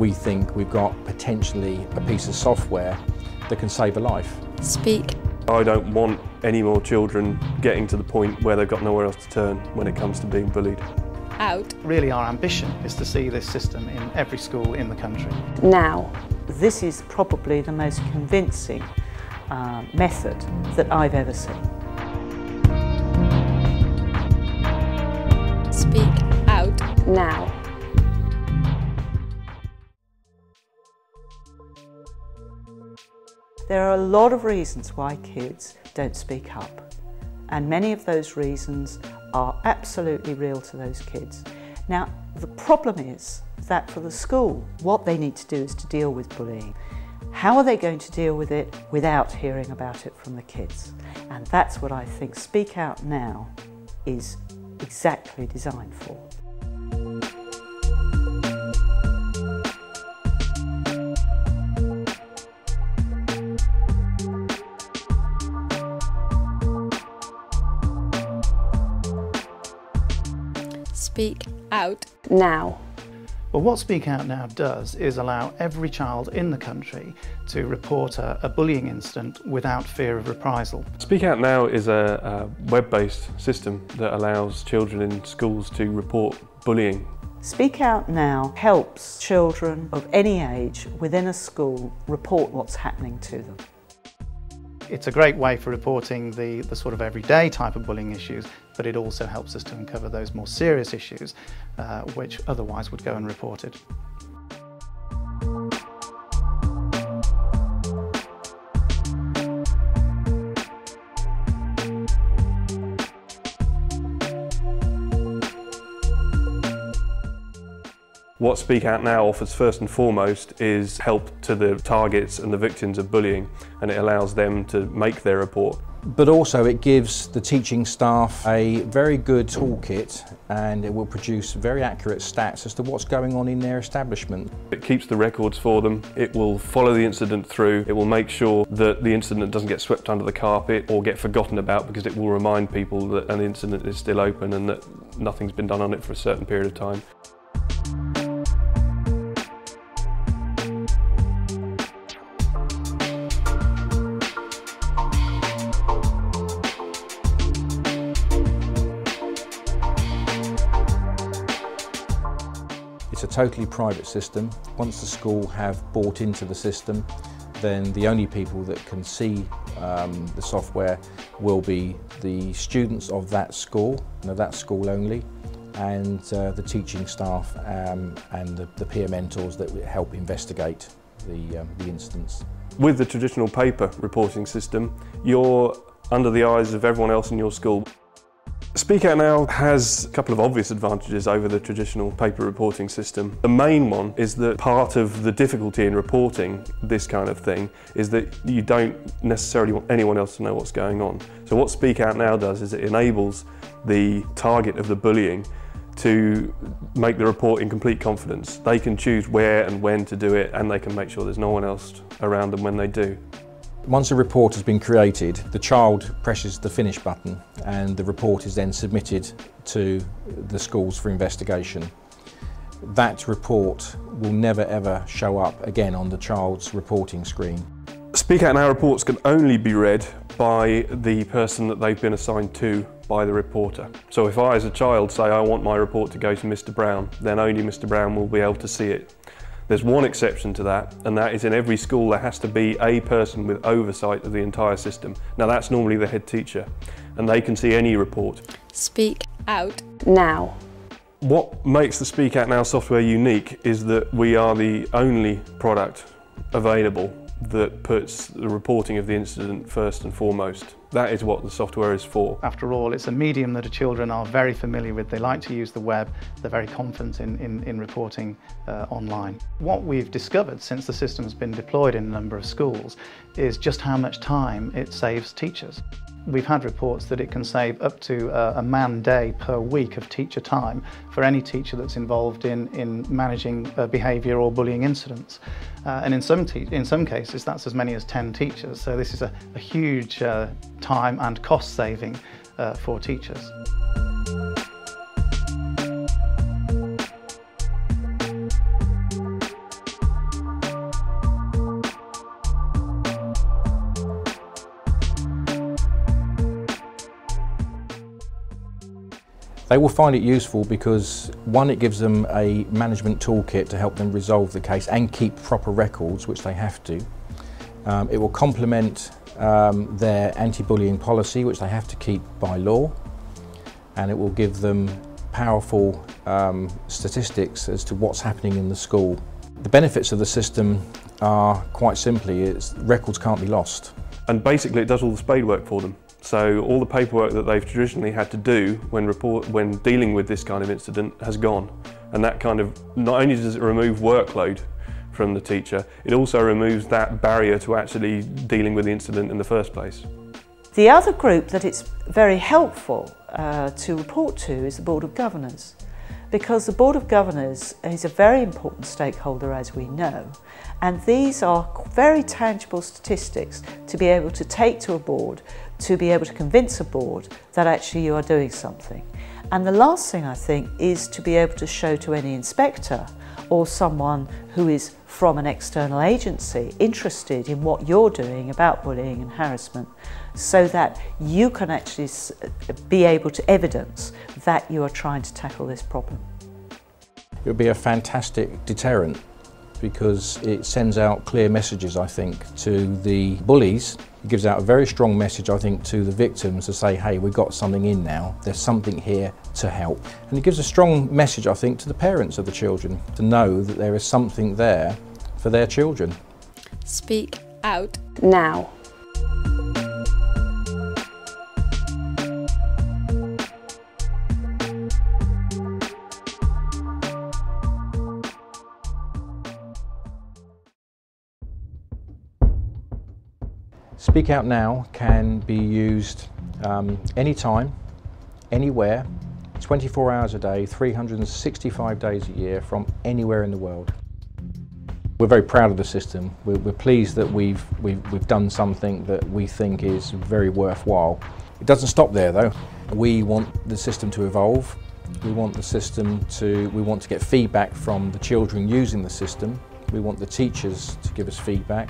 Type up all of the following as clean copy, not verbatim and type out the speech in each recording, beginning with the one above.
we think we've got potentially a piece of software that can save a life. Speak. I don't want any more children getting to the point where they've got nowhere else to turn when it comes to being bullied. Out. Really, our ambition is to see this system in every school in the country. Now. This is probably the most convincing method that I've ever seen. Speak out now. There are a lot of reasons why kids don't speak up, and many of those reasons are absolutely real to those kids. Now, the problem is that for the school, what they need to do is to deal with bullying. How are they going to deal with it without hearing about it from the kids? And that's what I think Speak Out Now is exactly designed for. Speak out now. Well, what Speak Out Now does is allow every child in the country to report a bullying incident without fear of reprisal. Speak Out Now is a web-based system that allows children in schools to report bullying. Speak Out Now helps children of any age within a school report what's happening to them. It's a great way for reporting the sort of everyday type of bullying issues, but it also helps us to uncover those more serious issues which otherwise would go unreported. What Speak Out Now offers first and foremost is help to the targets and the victims of bullying, and it allows them to make their report. But also it gives the teaching staff a very good toolkit, and it will produce very accurate stats as to what's going on in their establishment. It keeps the records for them, it will follow the incident through, it will make sure that the incident doesn't get swept under the carpet or get forgotten about, because it will remind people that an incident is still open and that nothing's been done on it for a certain period of time. It's a totally private system. Once the school have bought into the system, then the only people that can see the software will be the students of that school, that school only, and the teaching staff and the peer mentors that help investigate the incidents. With the traditional paper reporting system, you're under the eyes of everyone else in your school. Speak Out Now has a couple of obvious advantages over the traditional paper reporting system. The main one is that part of the difficulty in reporting this kind of thing is that you don't necessarily want anyone else to know what's going on. So what Speak Out Now does is it enables the target of the bullying to make the report in complete confidence. They can choose where and when to do it, and they can make sure there's no one else around them when they do. Once a report has been created, the child presses the finish button and the report is then submitted to the schools for investigation. That report will never ever show up again on the child's reporting screen. Speak Out Now reports can only be read by the person that they've been assigned to by the reporter. So if I as a child say I want my report to go to Mr. Brown, then only Mr. Brown will be able to see it. There's one exception to that, and that is in every school there has to be a person with oversight of the entire system. Now that's normally the head teacher, and they can see any report. Speak out now. What makes the Speak Out Now software unique is that we are the only product available that puts the reporting of the incident first and foremost. That is what the software is for. After all, it's a medium that the children are very familiar with. They like to use the web. They're very confident in reporting online. What we've discovered since the system has been deployed in a number of schools is just how much time it saves teachers. We've had reports that it can save up to a man day per week of teacher time for any teacher that's involved in managing behaviour or bullying incidents. And in some cases that's as many as 10 teachers, so this is a huge time and cost saving for teachers. They will find it useful because, one, it gives them a management toolkit to help them resolve the case and keep proper records, which they have to. It will complement their anti-bullying policy, which they have to keep by law, and it will give them powerful statistics as to what's happening in the school. The benefits of the system are quite simply, records can't be lost. And basically it does all the spade work for them. So all the paperwork that they've traditionally had to do when dealing with this kind of incident has gone. And that kind of, not only does it remove workload from the teacher, it also removes that barrier to actually dealing with the incident in the first place. The other group that it's very helpful to report to is the Board of Governors, because the Board of Governors is a very important stakeholder, as we know, and these are very tangible statistics to be able to take to a board, to be able to convince a board that actually you are doing something. And the last thing I think is to be able to show to any inspector or someone who is from an external agency interested in what you're doing about bullying and harassment, so that you can actually be able to evidence that you are trying to tackle this problem. It would be a fantastic deterrent because it sends out clear messages, I think, to the bullies. It gives out a very strong message, I think, to the victims to say, hey, we've got something in now, there's something here to help. And it gives a strong message, I think, to the parents of the children to know that there is something there for their children. Speak out now. Speak Out Now can be used anytime, anywhere, 24 hours a day, 365 days a year, from anywhere in the world. We're very proud of the system. We're pleased that we've done something that we think is very worthwhile. It doesn't stop there though. We want the system to evolve. We want to get feedback from the children using the system. We want the teachers to give us feedback.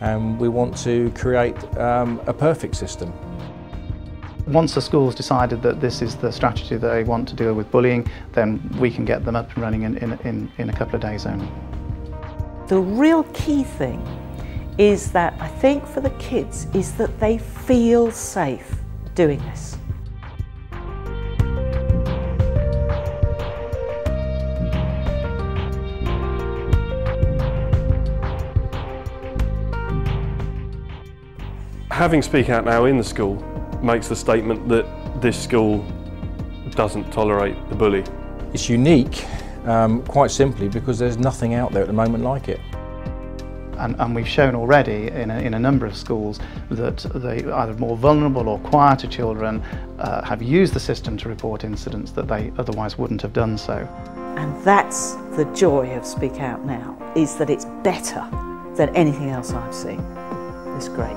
And we want to create a perfect system. Once the school's decided that this is the strategy that they want to deal with bullying, then we can get them up and running in a couple of days only. The real key thing is that, I think for the kids, is that they feel safe doing this. Having Speak Out Now in the school makes the statement that this school doesn't tolerate the bully. It's unique, quite simply, because there's nothing out there at the moment like it. And we've shown already in a number of schools that the either more vulnerable or quieter children have used the system to report incidents that they otherwise wouldn't have done so. And that's the joy of Speak Out Now, is that it's better than anything else I've seen. It's great.